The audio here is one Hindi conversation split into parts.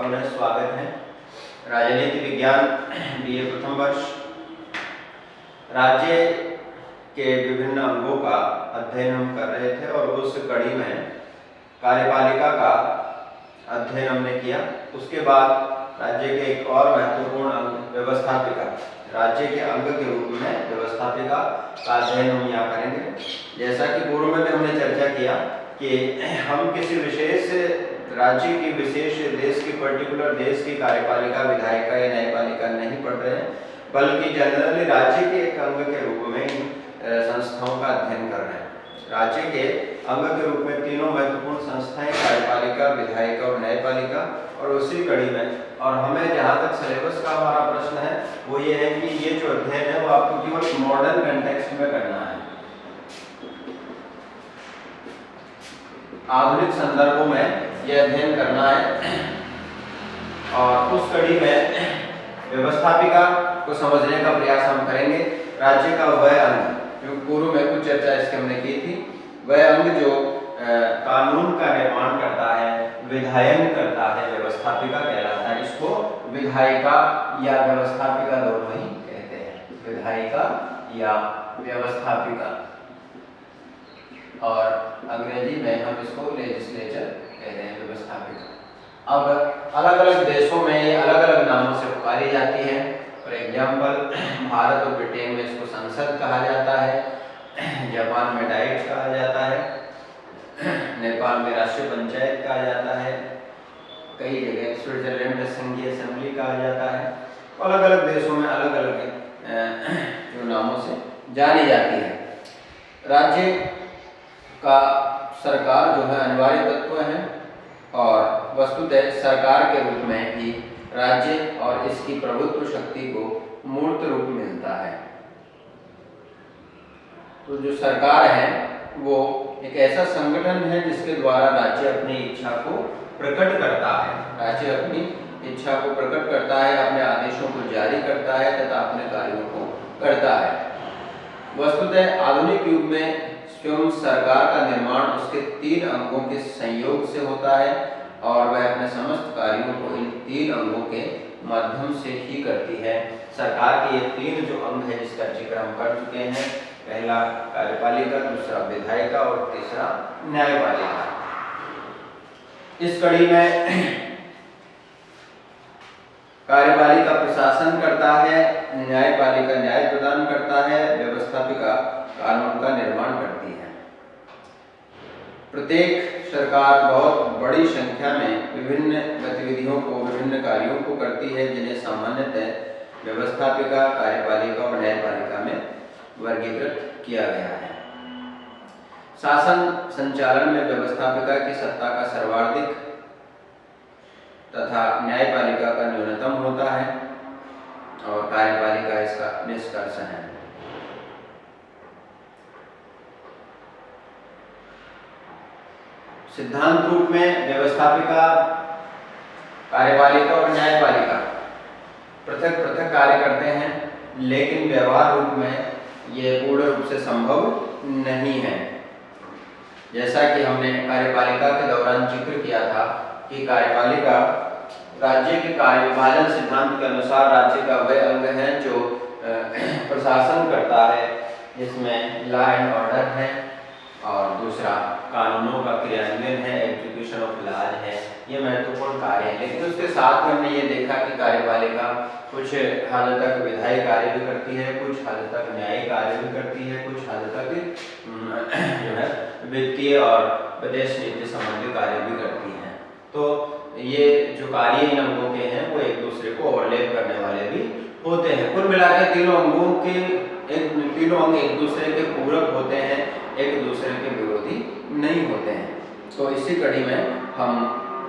पुनः स्वागत है। राजनीति विज्ञान BA प्रथम वर्ष। राज्य के विभिन्न अंगों का अध्ययन हम कर रहे थे और उस कड़ी में कार्यपालिका का अध्ययन हमने किया। उसके बाद राज्य के एक और महत्वपूर्ण अंग व्यवस्थापिका, राज्य के अंग के रूप में व्यवस्थापिका का अध्ययन हम यहाँ करेंगे। जैसा कि पूर्व में भी हमने चर्चा किया कि हम किसी विशेष राज्य की विशेष देश की पर्टिकुलर देश की कार्यपालिका, विधायिका या न्यायपालिका नहीं पढ़ रहे हैं, बल्कि जनरली राज्य के एक अंग के रूप में इन संस्थाओं का अध्ययन कर रहे हैं। राज्य के अंग के रूप में तीनों महत्वपूर्ण संस्थाएं, कार्यपालिका, विधायिका और न्यायपालिका, और उसी कड़ी में और हमें जहाँ तक सिलेबस का हमारा प्रश्न है वो ये है कि ये जो अध्ययन है वो आपको केवल मॉडर्न कंटेक्स्ट में करना है। आधुनिक संदर्भों में यह अध्ययन करना है और उस कड़ी में व्यवस्थापिका को समझने का प्रयास हम करेंगे। राज्य का वह अंग, जो पूर्व में कुछ चर्चा इसके हमने की थी, वह अंग जो कानून का निर्माण करता है, विधायन करता है, व्यवस्थापिका कहलाता है। इसको विधायिका या व्यवस्थापिका दोनों ही कहते हैं, विधायिका या व्यवस्थापिका, और अंग्रेजी में हम इसको लेजिस्लेचर कहते हैं, व्यवस्थापिका। अब अलग अलग देशों में ये अलग अलग नामों से पुकारी जाती है। फॉर एग्जाम्पल, भारत और ब्रिटेन में इसको संसद कहा जाता है, जापान में डाइट कहा जाता है, नेपाल में राष्ट्रीय पंचायत कहा जाता है, कई जगह स्विट्जरलैंड में संघीय असेंबली कहा जाता है। अलग अलग देशों में अलग अलग जो नामों से जानी जाती है। राज्य का सरकार जो है अनिवार्य तत्व है और वस्तुतः सरकार के रूप में ही राज्य और इसकी प्रभुत्व शक्ति को मूर्त रूप मिलता है। तो जो सरकार है वो एक ऐसा संगठन है जिसके द्वारा राज्य अपनी इच्छा को प्रकट करता है। राज्य अपनी इच्छा को प्रकट करता है, अपने आदेशों को जारी करता है तथा अपने कार्यों को करता है। वस्तुतः आधुनिक युग में स्वयं सरकार का निर्माण उसके तीन अंगों के संयोग से होता है और वह अपने समस्त कार्यों को इन तीन अंगों के माध्यम से ही करती है। सरकार के ये तीन जो अंग है जिसका जिक्र हम कर चुके हैं, पहला कार्यपालिका, दूसरा विधायिका और तीसरा न्यायपालिका। इस कड़ी में कार्यपालिका प्रशासन करता है, न्यायपालिका न्याय प्रदान करता है, व्यवस्थापिका कानून का निर्माण करती है। प्रत्येक सरकार बहुत बड़ी संख्या में विभिन्न गतिविधियों को, विभिन्न कार्यों को करती है जिन्हें सामान्यतः व्यवस्थापिका, कार्यपालिका और न्यायपालिका में वर्गीकृत किया गया है। शासन संचालन में व्यवस्थापिका की सत्ता का सर्वाधिक तथा न्यायपालिका का न्यूनतम होता है और कार्यपालिका इसका निष्कर्ष है। सिद्धांत रूप में व्यवस्थापिका, कार्यपालिका और न्यायपालिका पृथक पृथक कार्य करते हैं, लेकिन व्यवहार रूप में ये पूर्ण रूप से संभव नहीं है। जैसा कि हमने कार्यपालिका के दौरान जिक्र किया था कि कार्यपालिका राज्य के कार्य विभाजन सिद्धांत के अनुसार राज्य का वह अंग है जो प्रशासन करता है, जिसमें लॉ एंड ऑर्डर है और दूसरा कानूनों का क्रियान्वयन है, एग्जीक्यूशन ऑफ लॉज है। ये महत्वपूर्ण कार्य है। लेकिन उसके साथ में हमने ये देखा कि कार्यपालिका कुछ हद तक विधायी कार्य भी करती है, कुछ हद तक न्यायिक कार्य भी करती है, कुछ हद तक जो है वित्तीय और विदेश नीति संबंधी कार्य भी करती है। तो ये जो कार्य इन अंगों के हैं वो एक दूसरे को ओवरलैप करने वाले भी होते हैं। कुल मिलाकर तीनों अंग एक दूसरे के पूरक होते हैं, एक दूसरे के विरोधी नहीं होते हैं। तो इसी कड़ी में हम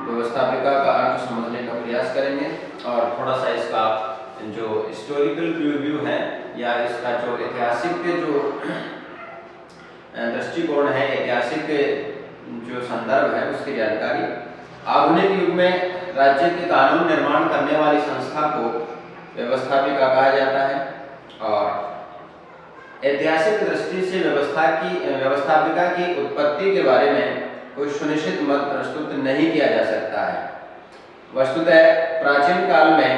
व्यवस्थापिका का अर्थ समझने का प्रयास करेंगे और थोड़ा सा इसका जो हिस्टोरिकल रिव्यू है या इसका जो ऐतिहासिक जो दृष्टिकोण है, ऐतिहासिक जो संदर्भ है उसकी जानकारी। आधुनिक युग में राज्य के कानून निर्माण करने वाली संस्था को व्यवस्थापिका कहा जाता है और ऐतिहासिक दृष्टि से व्यवस्थापिका की उत्पत्ति के बारे में कोई सुनिश्चित मत प्रस्तुत नहीं किया जा सकता है। वस्तुतः प्राचीन काल में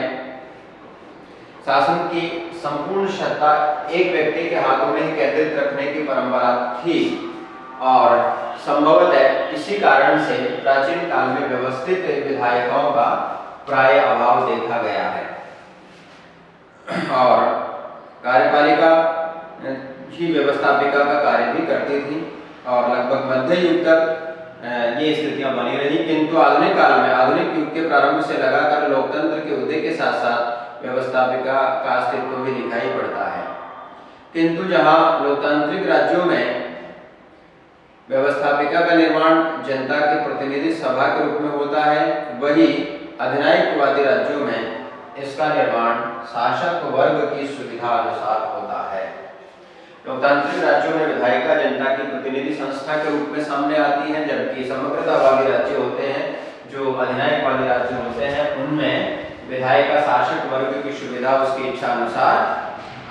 शासन की संपूर्ण सत्ता एक व्यक्ति के हाथों में ही केंद्रित रखने की परंपरा थी और संभवतः इसी कारण से प्राचीन काल में व्यवस्थित विधायकों का प्राय अभाव देखा गया है और कार्यपालिका ही व्यवस्थापिका का कार्य भी करती थी और लगभग मध्य युग तक ये स्थितियां बनी रही। किंतु आधुनिक काल में, आधुनिक युग के प्रारंभ से लगाकर लोकतंत्र के उदय के साथ साथ व्यवस्थापिका का अस्तित्व भी दिखाई पड़ता है। किंतु जहां लोकतांत्रिक राज्यों में व्यवस्थापिका का निर्माण जनता के प्रतिनिधि सभा के रूप में होता है, वही अधिनायकवादी राज्यों में इसका निर्माण शासक वर्ग की सुविधा अनुसार होता है। लोकतांत्रिक राज्यों में विधायिका जनता की प्रतिनिधि संस्था के रूप में सामने आती है, जबकि समग्रतावादी राज्य होते हैं, जो अधिनायकवादी राज्य होते हैं, उनमें विधायिका शासक वर्ग की सुविधा उसकी इच्छा अनुसार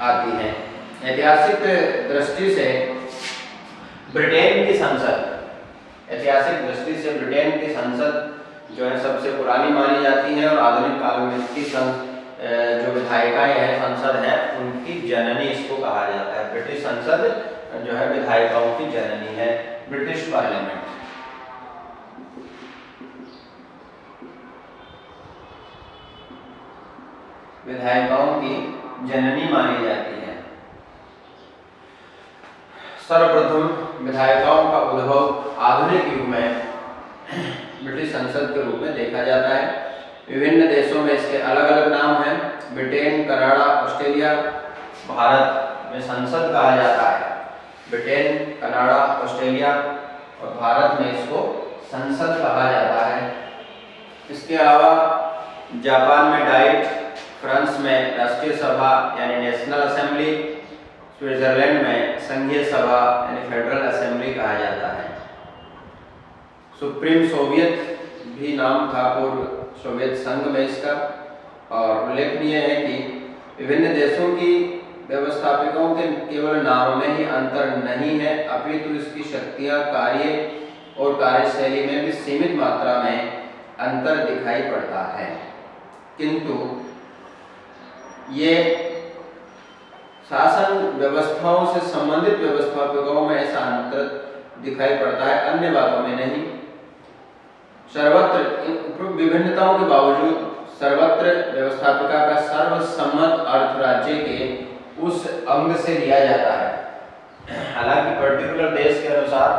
आती है। ऐतिहासिक दृष्टि से ब्रिटेन की संसद, ऐतिहासिक दृष्टि से ब्रिटेन की संसद जो है सबसे पुरानी मानी जाती है और आधुनिक काल में इसकी जो विधायिकाएं हैं, संसद है, उनकी जननी इसको कहा जाता है। ब्रिटिश संसद जो है विधायिकाओं की जननी है, ब्रिटिश पार्लियामेंट। विधायिकाओं की जननी मानी जाती है। सर्वप्रथम विधायिकाओं का उद्भव आधुनिक युग में ब्रिटिश संसद के रूप में देखा जाता है। विभिन्न देशों में इसके अलग अलग नाम हैं। ब्रिटेन, कनाडा, ऑस्ट्रेलिया, भारत में संसद कहा जाता है। ब्रिटेन, कनाडा, ऑस्ट्रेलिया और भारत में इसको संसद कहा जाता है। इसके अलावा जापान में डाइट, फ्रांस में राष्ट्रीय सभा यानी नेशनल असेंबली, स्विट्जरलैंड में संघीय सभा यानी फेडरल असेंबली कहा जाता है। सुप्रीम सोवियत भी नाम था पूर्व सोवियत संघ में इसका। और उल्लेखनीय है कि विभिन्न देशों की व्यवस्थापिकाओं के केवल नाम में ही अंतर नहीं है, अपितु इसकी शक्तियां, कार्य और कार्यशैली में भी सीमित मात्रा में अंतर दिखाई पड़ता है। किंतु ये शासन व्यवस्थाओं से संबंधित व्यवस्थापिकाओं में ऐसा अंतर दिखाई पड़ता है, अन्य बातों में नहीं। सर्वत्र विभिन्नताओं के बावजूद सर्वत्र व्यवस्थापिका का सर्वसम्मत अर्थ राज्य के उस अंग से लिया जाता है। हालांकि पर्टिकुलर देश के अनुसार,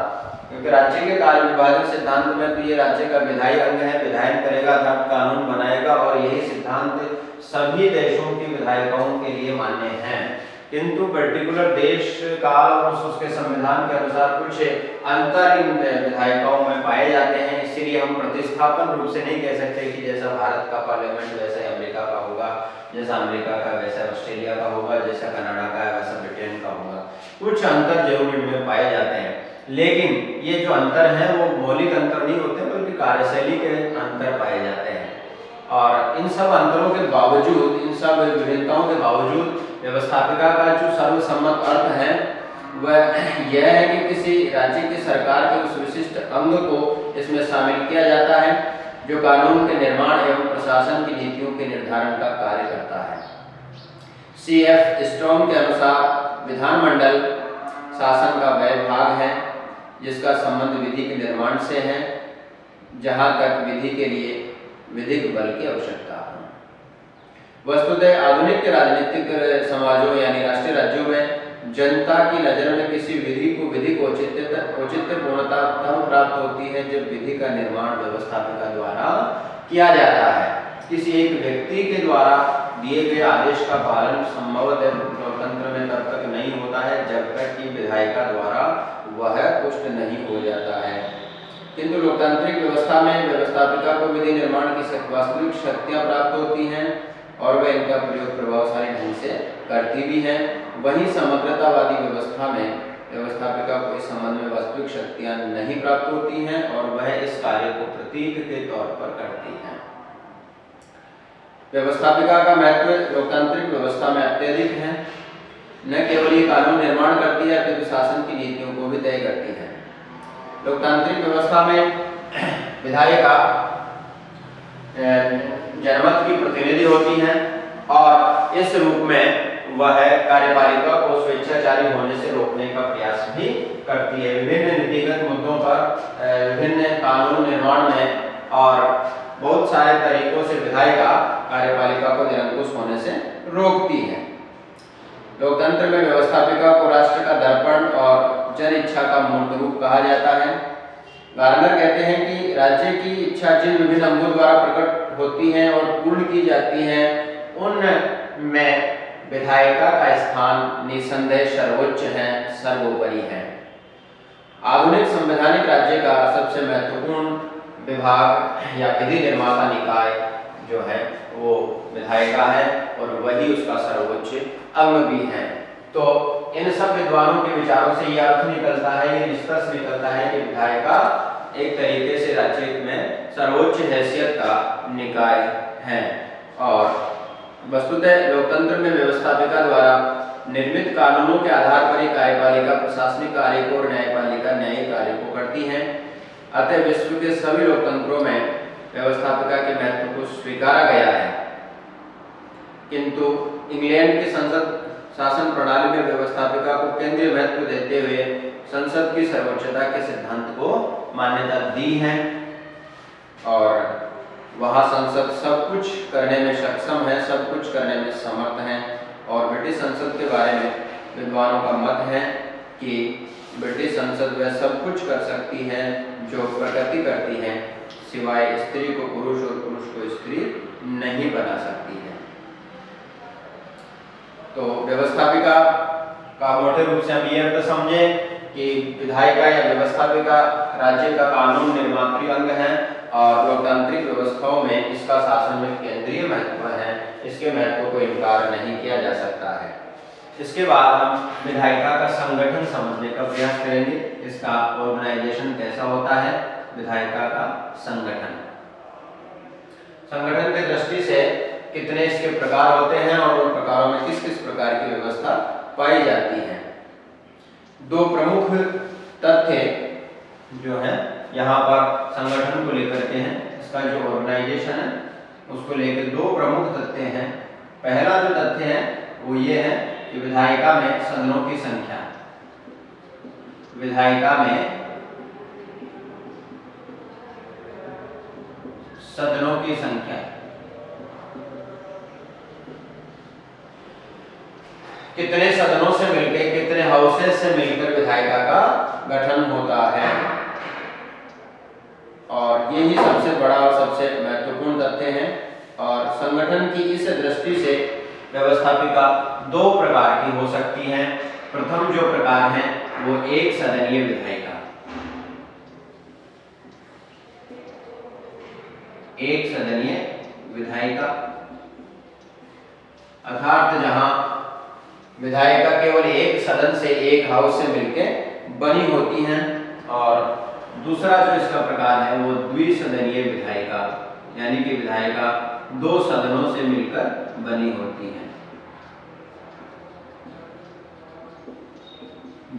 क्योंकि राज्य के कार्य विभाजन सिद्धांत में तो ये राज्य का विधायी अंग है, विधायन करेगा अर्थात कानून बनाएगा, और यही सिद्धांत सभी देशों की विधायिकाओं के लिए मान्य हैं। किंतु पर्टिकुलर देश काल और उसके संविधान के अनुसार कुछ अंतर इन विधायिकाओं में पाए जाते हैं। इसीलिए हम प्रतिस्थापन रूप से नहीं कह सकते कि जैसा भारत का पार्लियामेंट वैसा अमेरिका का होगा, जैसा अमेरिका का वैसा ऑस्ट्रेलिया का होगा, जैसा कनाडा का वैसा ब्रिटेन का होगा। कुछ अंतर जरूर इनमें पाए जाते हैं, लेकिन ये जो अंतर हैं वो मौलिक अंतर नहीं होते, बल्कि कार्यशैली के अंतर पाए जाते हैं। और इन सब अंतरों के बावजूद, इन सब विभिन्नताओं के बावजूद व्यवस्थापिका का जो सर्वसम्मत अर्थ है वह यह है कि किसी राज्य की सरकार के उस विशिष्ट अंग को इसमें शामिल किया जाता है जो कानून के निर्माण एवं प्रशासन की नीतियों के निर्धारण का कार्य करता है। C.F. स्ट्रॉन्ग के अनुसार विधानमंडल शासन का वह भाग है जिसका संबंध विधि के निर्माण से है, जहां तक विधि के लिए विधिक बल की आवश्यकता है। वस्तुतः आधुनिक के राजनीतिक समाजों यानी राष्ट्रीय राज्यों में जनता की नजर में किसी विधि को विधिक औचित्यपूर्णता तब प्राप्त होती है जब विधि का निर्माण व्यवस्थापिका द्वारा किया जाता है। किसी एक व्यक्ति के द्वारा दिए गए आदेश का पालन संभवतः लोकतंत्र में तब तक नहीं होता है जब तक कि विधायिका द्वारा वह पुष्ट नहीं हो जाता है। किंतु लोकतांत्रिक व्यवस्था में व्यवस्थापिका को विधि निर्माण की वास्तविक शक्तियां प्राप्त होती हैं और वह इनका प्रयोग प्रभावशाली ढंग से करती भी है। वहीं समग्रतावादी व्यवस्था में व्यवस्थापिका को इस संबंध में वास्तविक शक्तियां नहीं प्राप्त होती हैं और वह इस कार्य को प्रतीक के तौर पर करती है। व्यवस्थापिका का महत्व लोकतांत्रिक व्यवस्था में अत्यधिक है। न केवल ये कानून निर्माण करती है अपितु शासन की नीतियों को भी तय करती है। लोकतांत्रिक व्यवस्था में विधायिका जनमत की प्रतिनिधि होती हैं और इस रूप में वह कार्यपालिका को स्वेच्छाचारी होने से रोकने का प्रयास भी करती है। विभिन्न नीतिगत मुद्दों पर विभिन्न कानून निर्माण में और बहुत सारे तरीकों से विधायिका कार्यपालिका को निरंकुश होने से रोकती है। लोकतंत्र में व्यवस्थापिका को राष्ट्र का दर्पण और जन इच्छा का मूर्त रूप कहा जाता है। गार्नर कहते हैं कि राज्य की इच्छा जिन विभिन्न अंगों द्वारा प्रकट होती है और पूर्ण की जाती है, उनमें विधायिका का स्थान निसंदेह सर्वोच्च है, सर्वोपरि है। आधुनिक संवैधानिक राज्य का सबसे महत्वपूर्ण विभाग या विधि निर्माता निकाय जो है वो विधायिका है और वही उसका सर्वोच्च अंग भी है। तो इन सब विद्वानों के विचारों से यह अर्थ निकलता है, ये निष्कर्ष निकलता है कि विधायिका एक तरीके से राज्य में सर्वोच्च हैसियत का निकाय है। और वस्तुतः लोकतंत्र में व्यवस्थापिका द्वारा निर्मित कानूनों के आधार पर ही कार्यपालिका प्रशासनिक कार्य को और न्यायपालिका न्यायिक कार्य को करती है। अतः विश्व के सभी लोकतंत्रों में व्यवस्थापिका के महत्व को स्वीकारा गया है, किंतु इंग्लैंड की संसद शासन प्रणाली में व्यवस्थापिका को केंद्रीय महत्व देते हुए संसद की सर्वोच्चता के सिद्धांत को मान्यता दी है और वहाँ संसद सब कुछ करने में सक्षम है, सब कुछ करने में समर्थ है। और ब्रिटिश संसद के बारे में विद्वानों का मत है कि ब्रिटिश संसद वह सब कुछ कर सकती है जो प्रकृति करती है, सिवाय स्त्री को पुरुष और पुरुष को स्त्री नहीं बना सकती है। तो व्यवस्थापिका का मोटे रूप से हम ये अर्थ समझें कि विधायिका या व्यवस्थापिका राज्य का कानून निर्मात्री अंग है और लोकतांत्रिक व्यवस्थाओं में इसका शासन में केंद्रीय महत्व है, इसके महत्व को इनकार नहीं किया जा सकता है। इसके बाद हम विधायिका का संगठन समझने का प्रयास करेंगे, इसका ऑर्गेनाइजेशन कैसा होता है। विधायिका का संगठन, संगठन की दृष्टि से कितने इसके प्रकार होते हैं और उन प्रकारों में किस किस प्रकार की व्यवस्था पाई जाती है। दो प्रमुख तथ्य जो है यहाँ पर संगठन को लेकर के हैं, इसका जो ऑर्गेनाइजेशन है उसको लेकर दो प्रमुख तथ्य हैं। पहला जो तथ्य है वो ये है कि विधायिका में सदनों की संख्या, विधायिका में सदनों की संख्या, कितने सदनों से मिलकर, कितने हाउसेस से मिलकर विधायिका का गठन होता है। और यही सबसे बड़ा और सबसे महत्वपूर्ण तथ्य है। और संगठन की इस दृष्टि से व्यवस्थापिका दो प्रकार की हो सकती है। प्रथम जो प्रकार है वो एक सदनीय विधायिका, एक सदनीय विधायिका अर्थात जहां विधायिका केवल एक सदन से, एक हाउस से मिलकर बनी होती हैं। और दूसरा जो इसका प्रकार है वो द्विसदनीय विधायिका, यानी कि विधायिका दो सदनों से मिलकर बनी होती है।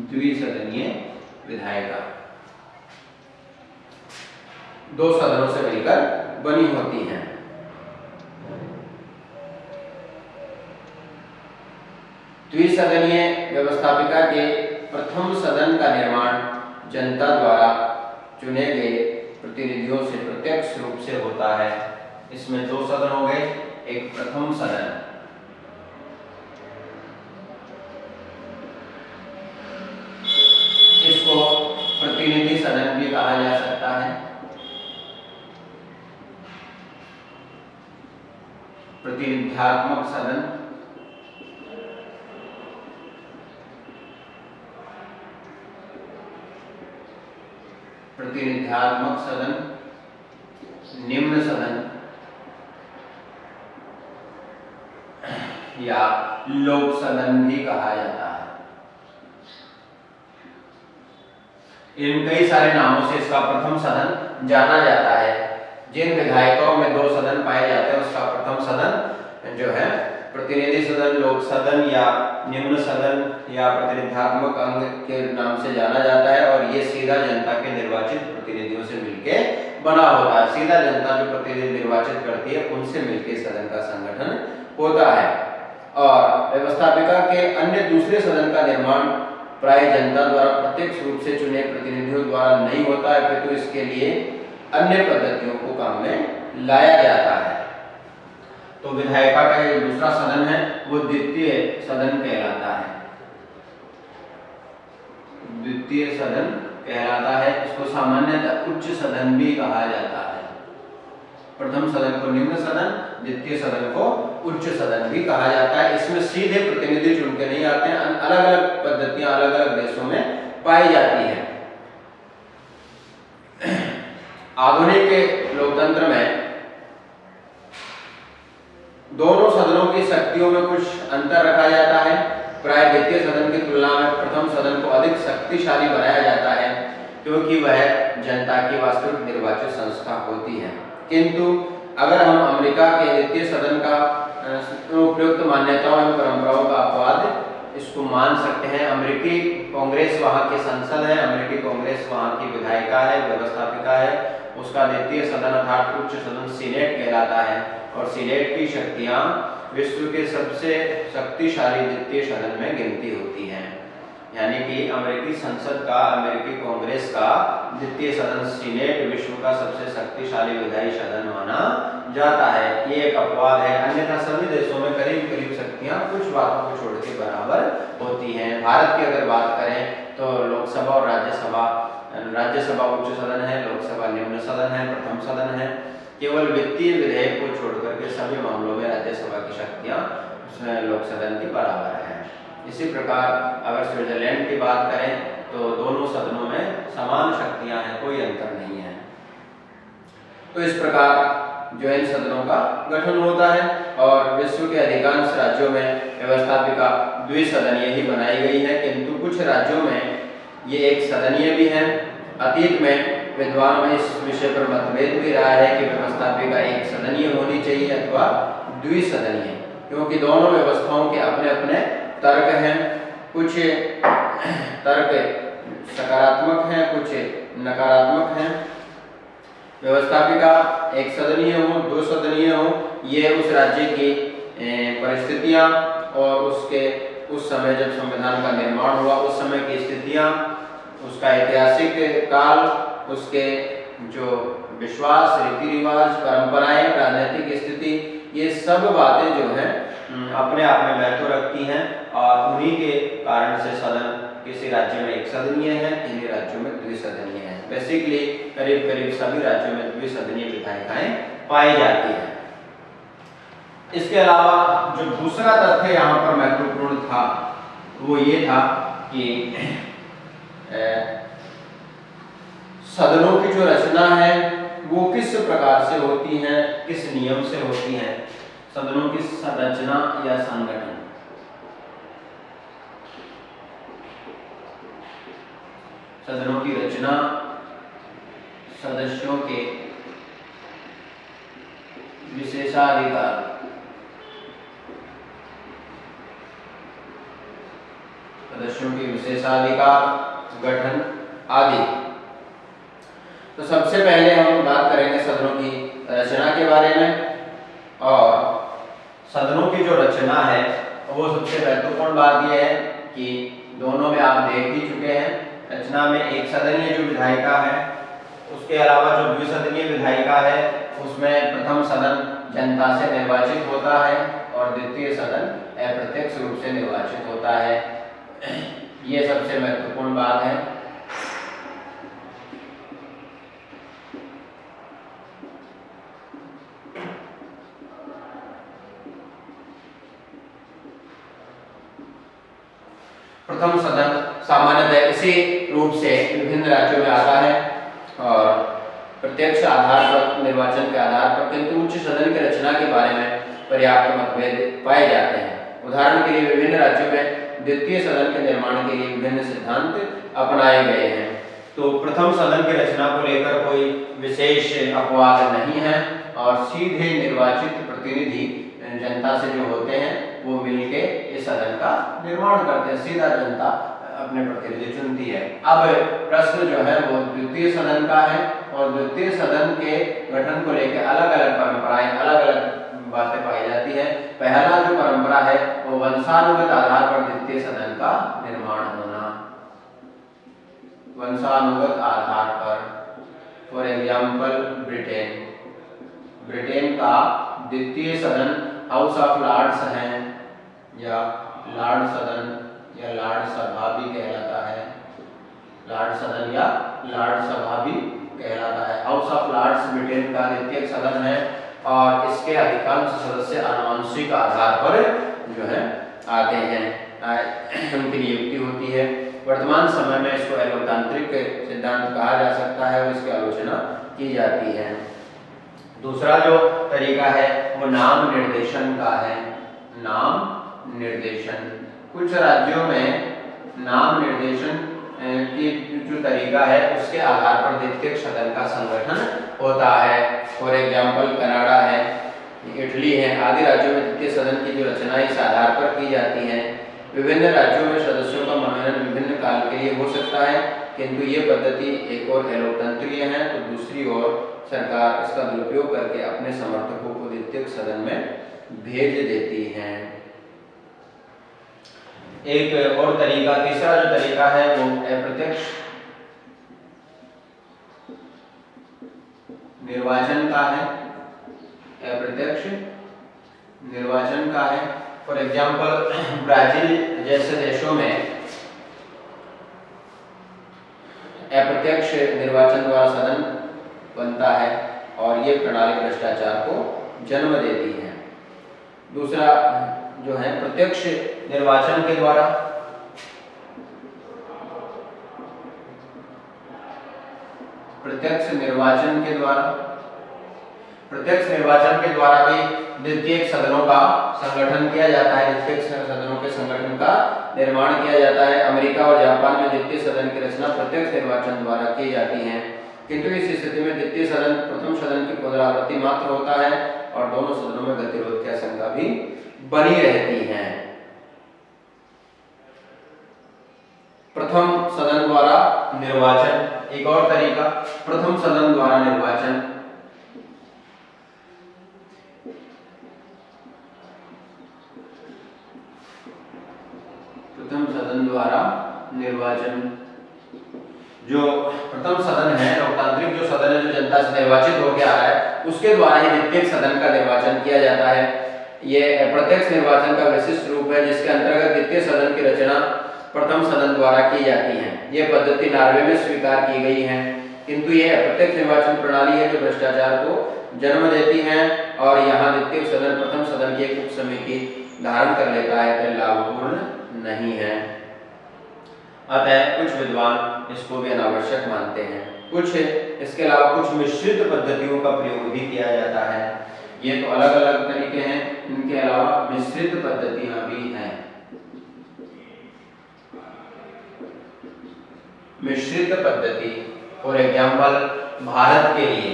द्विसदनीय विधायिका दो सदनों से मिलकर बनी होती है। द्विसदनीय व्यवस्थापिका के प्रथम सदन का निर्माण जनता द्वारा चुने गए प्रतिनिधियों से प्रत्यक्ष रूप से होता है। इसमें दो सदन हो गए, एक प्रथम सदन, इसको प्रतिनिधि सदन भी कहा जा सकता है। प्रतिनिधात्मक सदन, प्रतिनिधात्मक सदन, निम्न सदन या लोक सदन भी कहा जाता है। इन कई सारे नामों से इसका प्रथम सदन जाना जाता है। जिन विधायिकाओं में दो सदन पाए जाते हैं उसका प्रथम सदन जो है प्रतिनिधि सदन, लोक सदन या निम्न सदन या प्रतिनिधात्मक अंग के नाम से जाना जाता है। और ये सीधा जनता के निर्वाचित प्रतिनिधियों से मिलकर बना होता है। सीधा जनता जो प्रतिनिधि निर्वाचित करती है उनसे मिलकर सदन का संगठन होता है। और व्यवस्थापिका के अन्य दूसरे सदन का निर्माण प्राय जनता द्वारा प्रत्यक्ष रूप से चुने प्रतिनिधियों द्वारा नहीं होता है, अपितु इसके लिए अन्य पद्धतियों को काम में लाया जाता है। तो विधायिका का जो दूसरा सदन है वो द्वितीय सदन कहलाता है। द्वितीय सदन कहलाता है। इसको सामान्यतः उच्च सदन भी कहा जाता है। प्रथम सदन को निम्न सदन, द्वितीय सदन को उच्च सदन भी कहा जाता है। इसमें सीधे प्रतिनिधि चुन के नहीं आते हैं, अलग अलग पद्धतियां अलग अलग देशों में पाई जाती हैं। आधुनिक लोकतंत्र में दोनों सदनों की शक्तियों में कुछ अंतर रखा जाता है। प्राय द्वितीय सदन की तुलना में प्रथम सदन को अधिक शक्तिशाली बनाया जाता है, क्योंकि वह जनता की वास्तविक निर्वाचित संस्था होती है। किंतु अगर हम अमेरिका के द्वितीय सदन का उपयुक्त मान्यताओं एवं परंपराओं का अपवाद इसको मान सकते हैं। अमेरिकी कांग्रेस वहाँ की संसद है, अमेरिकी कांग्रेस वहाँ की विधायिका है, व्यवस्थापिका है। उसका द्वितीय सदन अर्थात उच्च सदन सीनेट कहलाता है, और सीनेट की शक्तियाँ विश्व के सबसे शक्तिशाली द्वितीय सदन में गिनती होती हैं। यानी कि अमेरिकी संसद का, अमेरिकी कांग्रेस का द्वितीय सदन सीनेट विश्व का सबसे शक्तिशाली विधायी सदन माना जाता है। ये एक अपवाद है, अन्यथा सभी देशों में करीब करीब शक्तियां कुछ बातों को छोड़ के बराबर होती हैं। भारत की अगर बात करें तो लोकसभा और राज्यसभा, राज्यसभा उच्च सदन है, लोकसभा निम्न सदन है, प्रथम सदन है। केवल वित्तीय विधेयक को छोड़कर के सभी मामलों में राज्यसभा की शक्तियां लोक सदन के बराबर है। इसी प्रकार अगर स्विट्जरलैंड की बात करें तो दोनों सदनों में समान शक्तियां हैं, कोई अंतर नहीं है। तो इस प्रकार जो इन सदनों का गठन होता है, और विश्व के अधिकांश राज्यों में व्यवस्थापिका द्विसदनीय ही बनाई गई है, किंतु कुछ राज्यों में ये एक सदनीय भी है। अतीत में विद्वानों में इस विषय पर मतभेद भी रहा है कि व्यवस्थापिका एक सदनीय होनी चाहिए अथवा द्विसदनीय, क्योंकि दोनों व्यवस्थाओं के अपने अपने तर्क हैं। कुछ तर्क सकारात्मक हैं, कुछ नकारात्मक हैं। व्यवस्थापिका एक सदनीय हो, दो सदनीय हो, ये उस राज्य की परिस्थितियां और उसके उस समय जब संविधान का निर्माण हुआ उस समय की स्थितियां, उसका ऐतिहासिक काल, उसके जो विश्वास, रीति रिवाज, परंपराएं, राजनीतिक स्थिति, ये सब बातें जो हैं अपने आप में महत्व रखती हैं, और उन्हीं के कारण से सदन किसी राज्य में एक सदनीय है, किन्हीं राज्यों में द्विसदनीय है। बेसिकली करीब करीब सभी राज्यों में द्विसदनीय विधायिकाएं पाई जाती हैं। इसके अलावा जो दूसरा तथ्य यहाँ पर महत्वपूर्ण था वो ये था कि सदनों की जो रचना है वो किस प्रकार से होती है, किस नियम से होती है। सदनों की संरचना या संगठन, सदनों की रचना, सदस्यों के विशेषाधिकार, सदस्यों के विशेषाधिकार, गठन आदि। तो सबसे पहले हम बात करेंगे सदनों की रचना के बारे में। और सदनों की जो रचना है वो सबसे महत्वपूर्ण बात यह है कि दोनों में आप देख ही चुके हैं, रचना में एक सदनीय जो विधायिका है, उसके अलावा जो द्विसदनीय विधायिका है उसमें प्रथम सदन जनता से निर्वाचित होता है और द्वितीय सदन अप्रत्यक्ष रूप से निर्वाचित होता है। ये सबसे महत्वपूर्ण बात है। प्रथम सदन सामान्यतः इसी रूप से विभिन्न राज्यों में आता है और प्रत्यक्ष आधार पर, निर्वाचन के आधार पर, किंतु उच्च सदन की रचना के बारे में पर्याप्त मतभेद पाए जाते हैं। उदाहरण के लिए विभिन्न राज्यों में द्वितीय सदन के निर्माण के लिए विभिन्न सिद्धांत अपनाए गए हैं। तो प्रथम सदन की रचना को लेकर कोई विशेष अपवाद नहीं है, और सीधे निर्वाचित प्रतिनिधि जनता से जो होते हैं वो मिलके इस सदन का निर्माण करते हैं। सीधा जनता अपने प्रतिनिधि चुनती है। अब प्रश्न जो है वो द्वितीय सदन का है और द्वितीय सदन के गठन को लेकर अलग अलग परंपराएं, अलग अलग बातें पाई जाती है। पहला जो परंपरा है वो वंशानुगत आधार पर द्वितीय सदन का निर्माण होना, वंशानुगत आधार पर। फॉर एग्जाम्पल ब्रिटेन का द्वितीय सदन हाउस ऑफ लॉर्ड्स है, या लॉर्ड सदन या लॉर्ड सभा भी कहलाता है, लॉर्ड सदन या लॉर्ड सभा भी कहलाता है। हाउस ऑफ लॉर्ड्स ब्रिटेन का द्वितीय सदन है और इसके अधिकांश सदस्य आनुवंशिक आधार पर जो है आते हैं, उनकी नियुक्ति होती है। वर्तमान समय में इसको लोकतांत्रिक सिद्धांत कहा जा सकता है और इसकी आलोचना की जाती है। दूसरा जो तरीका है वो नाम निर्देशन का है, नाम निर्देशन। कुछ राज्यों में नाम निर्देशन की जो तरीका है उसके आधार पर द्वितीय सदन का संगठन होता है। फॉर एग्जाम्पल कनाडा है, इटली है, आदि राज्यों में द्वितीय सदन की जो रचना इस आधार पर की जाती है। विभिन्न राज्यों में सदस्यों का मनोनयन विभिन्न काल के लिए हो सकता है, किंतु ये पद्धति एक और लोकतंत्रीय है तो दूसरी ओर सरकार इसका दुरुपयोग करके अपने समर्थकों को द्वितीय सदन में भेज देती है। एक और तरीका, तीसरा जो तरीका है वो अप्रत्यक्ष निर्वाचन का है, अप्रत्यक्ष निर्वाचन का है। फॉर एग्जाम्पल ब्राजील जैसे देशों में अप्रत्यक्ष निर्वाचन द्वारा सदन बनता है और ये प्रणाली भ्रष्टाचार को जन्म देती है। दूसरा जो है प्रत्यक्ष निर्वाचन के द्वारा, प्रत्यक्ष निर्वाचन के द्वारा भी द्वितीय सदनों का संगठन किया जाता है, द्वितीय सदनों के संगठन का निर्माण किया जाता है। अमेरिका और जापान में द्वितीय सदन की रचना प्रत्यक्ष निर्वाचन द्वारा की जाती है, किंतु इस स्थिति में द्वितीय सदन प्रथम सदन की पुनरावृत्ति मात्र होता है और दोनों सदनों में गतिरोध की आशंका भी बनी रहती है। प्रथम सदन द्वारा निर्वाचन, एक और तरीका प्रथम सदन द्वारा निर्वाचन। प्रथम सदन द्वारा निर्वाचन, जो प्रथम सदन है, लोकतांत्रिक जो सदन है, जो जनता से निर्वाचित होकर आ रहा है, उसके द्वारा ही द्वितीय सदन का निर्वाचन किया जाता है। ये प्रत्यक्ष निर्वाचन का विशिष्ट रूप है जिसके अंतर्गत द्वितीय सदन की रचना प्रथम सदन द्वारा की जाती है। यह पद्धति नॉर्वे में स्वीकार की गई है, किंतु यह अप्रत्यक्ष निर्वाचन प्रणाली है जो भ्रष्टाचार को जन्म देती है और यहाँ द्वितीय सदन प्रथम सदन की एक उपसमिति धारण कर लेता है तो लाभपूर्ण नहीं है। अतः कुछ विद्वान इसको भी अनावश्यक मानते हैं। कुछ इसके अलावा कुछ मिश्रित पद्धतियों का प्रयोग भी किया जाता है। ये तो अलग अलग तरीके हैं, इनके अलावा मिश्रित पद्धतियां भी हैं। मिश्रित पद्धति, फॉर एग्जाम्पल भारत के लिए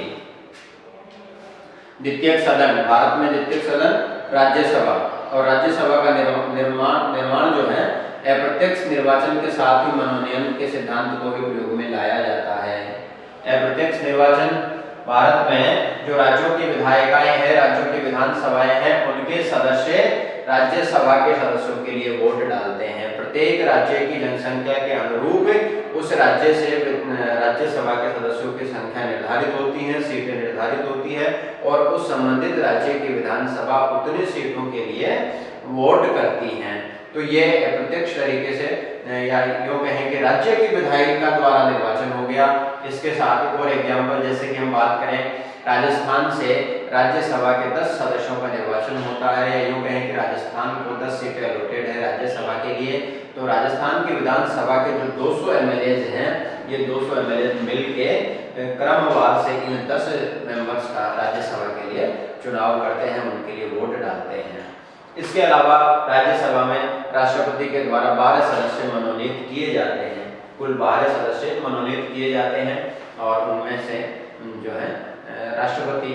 द्वितीय सदन, भारत में द्वितीय सदन राज्यसभा, और राज्यसभा का निर्माण जो है अप्रत्यक्ष निर्वाचन के साथ ही मनोनयन के सिद्धांत को भी प्रयोग में लाया जाता है। अप्रत्यक्ष निर्वाचन, भारत में जो राज्यों की विधायिकाएं हैं, राज्यों की विधानसभाएं हैं, उनके सदस्य राज्यसभा के सदस्यों के लिए वोट डालते हैं। प्रत्येक राज्य की जनसंख्या के अनुरूप उस राज्य से राज्यसभा के सदस्यों की संख्या निर्धारित होती है, सीटें निर्धारित होती है और उस संबंधित राज्य की विधानसभा उतनी सीटों के लिए वोट करती हैं। तो ये प्रत्यक्ष तरीके से या यूँ कहें कि राज्य की विधायिका द्वारा निर्वाचन हो गया। इसके साथ ही और एग्जाम्पल जैसे कि हम बात करें, राजस्थान से राज्यसभा के 10 सदस्यों का निर्वाचन होता है, या यूँ कहें कि राजस्थान को 10 सीटें अलॉटेड है राज्यसभा के लिए। तो राजस्थान की विधानसभा के जो 200 एमएलएज हैं, ये 200 एमएलएज मिल के क्रमवार से इन 10 मेंबर्स का राज्यसभा के लिए चुनाव करते हैं, उनके लिए वोट डालते हैं। इसके अलावा राज्यसभा में राष्ट्रपति के द्वारा 12 सदस्य मनोनीत किए जाते हैं। कुल 12 सदस्य मनोनीत किए जाते हैं और उनमें से जो है राष्ट्रपति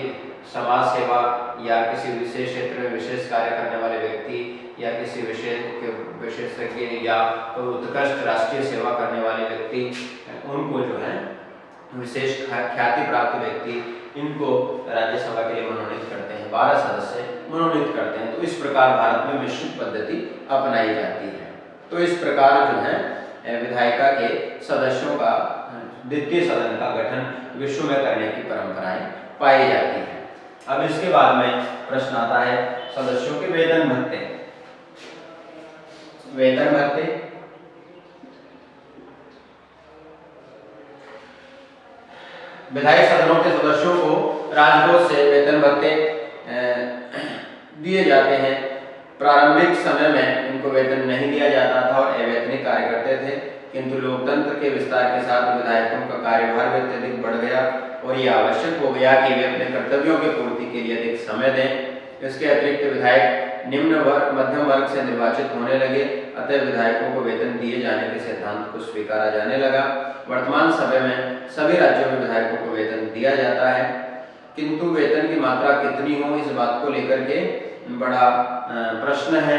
समाज सेवा या किसी विशेष क्षेत्र में विशेष कार्य करने वाले व्यक्ति या किसी विशेषज्ञ या उत्कृष्ट राष्ट्रीय सेवा करने वाले व्यक्ति, उनको जो है विशेष ख्याति प्राप्त व्यक्ति, इनको राज्यसभा के लिए मनोनीत करते हैं, 12 सदस्य मनोनीत करते हैं। तो इस प्रकार भारत में मिश्रित पद्धति अपनाई जाती है। तो इस प्रकार जो है विधायिका के सदस्यों का द्वितीय सदन का गठन विश्व में करने की परंपराएं पाई जाती है। अब इसके बाद में प्रश्न आता है सदस्यों के वेतन भत्ते। वेतन भत्ते विधायी सदनों के सदस्यों को राजकोष से वेतन भत्ते दिए जाते हैं। प्रारंभिक समय में इनको वेतन नहीं दिया जाता था और अवैतनिक कार्य करते थे, किंतु लोकतंत्र के विस्तार के साथ विधायकों का कार्यभार भी अत्यधिक बढ़ गया और ये आवश्यक हो गया कि वे अपने कर्तव्यों की पूर्ति के लिए अधिक समय दें। इसके अतिरिक्त विधायक निम्न वर्ग मध्यम वर्ग से निर्वाचित होने लगे, अतः विधायकों को वेतन दिए जाने के सिद्धांत को स्वीकारा जाने लगा। वर्तमान समय में सभी राज्यों में विधायकों को वेतन दिया जाता है, किंतु वेतन की मात्रा कितनी हो इस बात को लेकर के बड़ा प्रश्न है।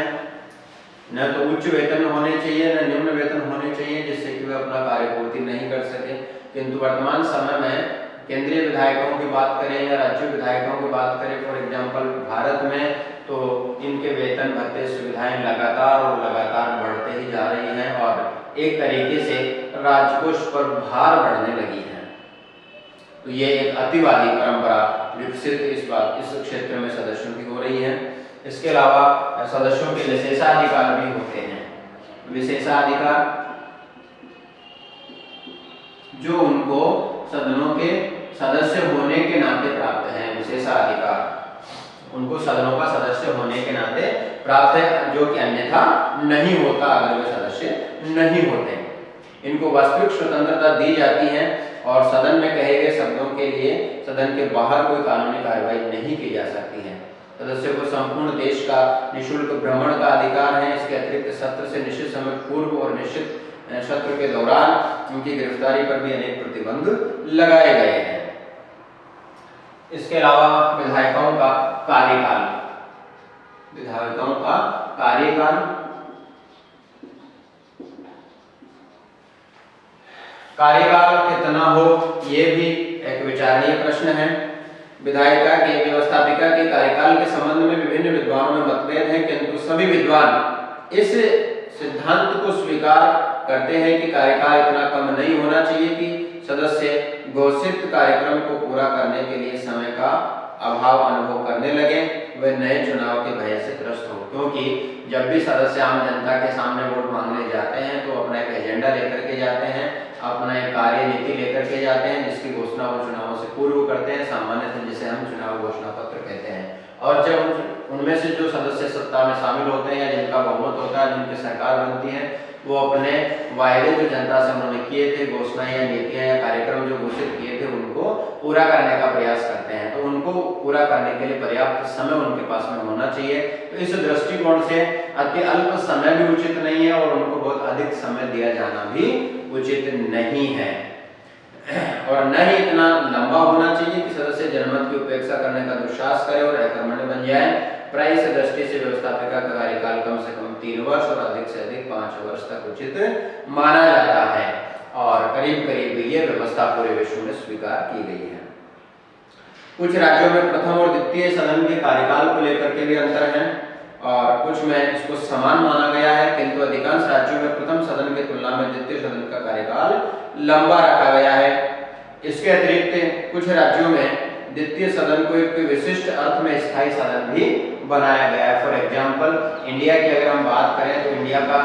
न तो उच्च वेतन होने चाहिए न निम्न वेतन होने चाहिए, जिससे कि वे अपना कार्य पूर्ति नहीं कर सके। किंतु वर्तमान समय में केंद्रीय विधायकों की बात करें या राज्य विधायकों की बात करें, फॉर एग्जाम्पल भारत में, तो इनके वेतन भत्ते सुविधाएं लगातार और लगातार बढ़ते ही जा रही हैं और एक तरीके से राजकोष पर भार बढ़ने लगी है। तो ये एक अतिवादी परंपरा विकसित इस क्षेत्र में सदस्यों की हो रही है। इसके अलावा सदस्यों के विशेषाधिकार भी होते हैं। विशेषाधिकार जो उनको सदनों के सदस्य होने के नाते प्राप्त हैं, विशेषाधिकार उनको सदनों का सदस्य होने के नाते प्राप्त है, जो कि अन्यथा नहीं होता अगर वे सदस्य नहीं होते। इनको वास्तविक स्वतंत्रता दी जाती है और सदन में कहे गए शब्दों के लिए सदन के बाहर कोई कानूनी कार्रवाई नहीं की जा सकती है। सदस्य को संपूर्ण देश का निःशुल्क भ्रमण का अधिकार है। इसके अतिरिक्त सत्र से निश्चित समय पूर्व और निश्चित सत्र के दौरान उनकी गिरफ्तारी पर भी अनेक प्रतिबंध लगाए गए हैं। इसके अलावा विधायकों का कार्यकाल, विधायकों का कार्यकाल कार्यकाल कितना हो ये भी एक विचारणीय प्रश्न है। विधायिका के व्यवस्थापिका के कार्यकाल के संबंध में विभिन्न विद्वानों में मतभेद है, किंतु सभी विद्वान इस सिद्धांत को स्वीकार करते हैं कि कार्यकाल इतना कम नहीं होना चाहिए कि सदस्य घोषित कार्यक्रम को पूरा करने के लिए समय का अभाव अनुभव करने लगे, वे नए चुनाव के भय से त्रस्त हो। क्योंकि जब भी सदस्य आम जनता के सामने वोट मांगने जाते हैं तो अपना एक एजेंडा लेकर के जाते हैं, अपना एक कार्य नीति लेकर के जाते हैं, जिसकी घोषणा वो चुनावों से पूर्व करते हैं, सामान्यतः जिसे हम चुनाव घोषणा पत्र कहते हैं। और जब उनमें से जो सदस्य सत्ता में शामिल होते हैं या जिनका बहुमत होता है, जिनकी सरकार बनती है, वो अपने वायदे जो जनता से उन्होंने किए थे, घोषणाएं या नीतियां या कार्यक्रम जो घोषित किए थे, उनको पूरा करने का प्रयास करते हैं। तो उनको पूरा करने के लिए पर्याप्त समय उनके पास में होना चाहिए। तो इस दृष्टिकोण से अति अल्प समय भी उचित नहीं है और उनको बहुत अधिक समय दिया जाना भी उचित नहीं है, और न ही इतना लंबा होना चाहिए कि सदस्य जनमत की उपेक्षा करने का दुस्साहस करे और अकर्मण्य बन जाए। प्राय इस दृष्टि से व्यवस्थापिका का कार्यकाल कम से कम 3 वर्ष और अधिक से अधिक 5 वर्ष तक उचित माना जाता है और करीब करीब ये व्यवस्था पूरे विश्व में स्वीकार की गई है। कुछ राज्यों में प्रथम और द्वितीय सदन के कार्यकाल को लेकर के भी अंतर है और कुछ में इसको समान माना गया है, किंतु अधिकांश राज्यों में प्रथम सदन की तुलना में द्वितीय सदन का कार्यकाल लंबा रखा गया है। इसके अतिरिक्त कुछ राज्यों में द्वितीय सदन को एक विशिष्ट अर्थ में स्थायी सदन भी बनाया गया है। फॉर एग्जाम्पल इंडिया की अगर हम बात करें तो इंडिया का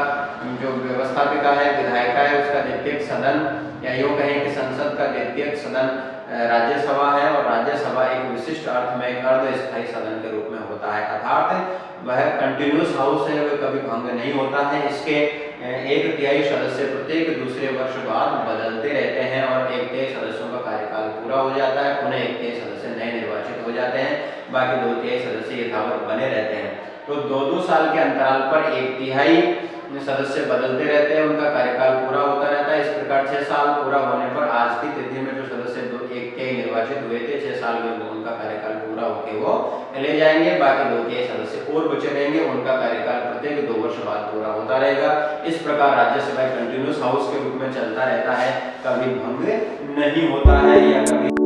जो व्यवस्थापिका है, विधायिका है, उसका द्वितीय सदन या यूँ कहें कि संसद का द्वितीय सदन राज्यसभा है और राज्यसभा एक विशिष्ट अर्थ में एक अर्धस्थायी सदन के रूप में होता है, अर्थात वह कंटिन्यूस हाउस है, वह कभी भंग नहीं होता है। इसके 1/3 सदस्य प्रत्येक दूसरे वर्ष बाद बदलते रहते हैं और 1/3 सदस्यों का कार्यकाल पूरा हो जाता है, पुनः 1/3 सदस्य नए निर्वाचित हो जाते हैं, बाकी 2/3 सदस्य यथावत बने रहते हैं। तो 2-2 साल के अंतराल पर 1/3 सदस्य बदलते रहते हैं, उनका कार्यकाल पूरा होता रहता है। इस प्रकार 6 साल पूरा होने पर आज की तिथि में जो सदस्य 1/3 निर्वाचित हुए थे, 6 साल में उनका कार्यकाल पूरा होकर वो चले जाएंगे, बाकी 2 सदस्य और बचे रहेंगे, उनका कार्यकाल प्रत्येक 2 वर्ष बाद पूरा होता रहेगा। इस प्रकार राज्यसभा कंटिन्यूअस हाउस के रूप में चलता रहता है, कभी भंग नहीं होता है या कभी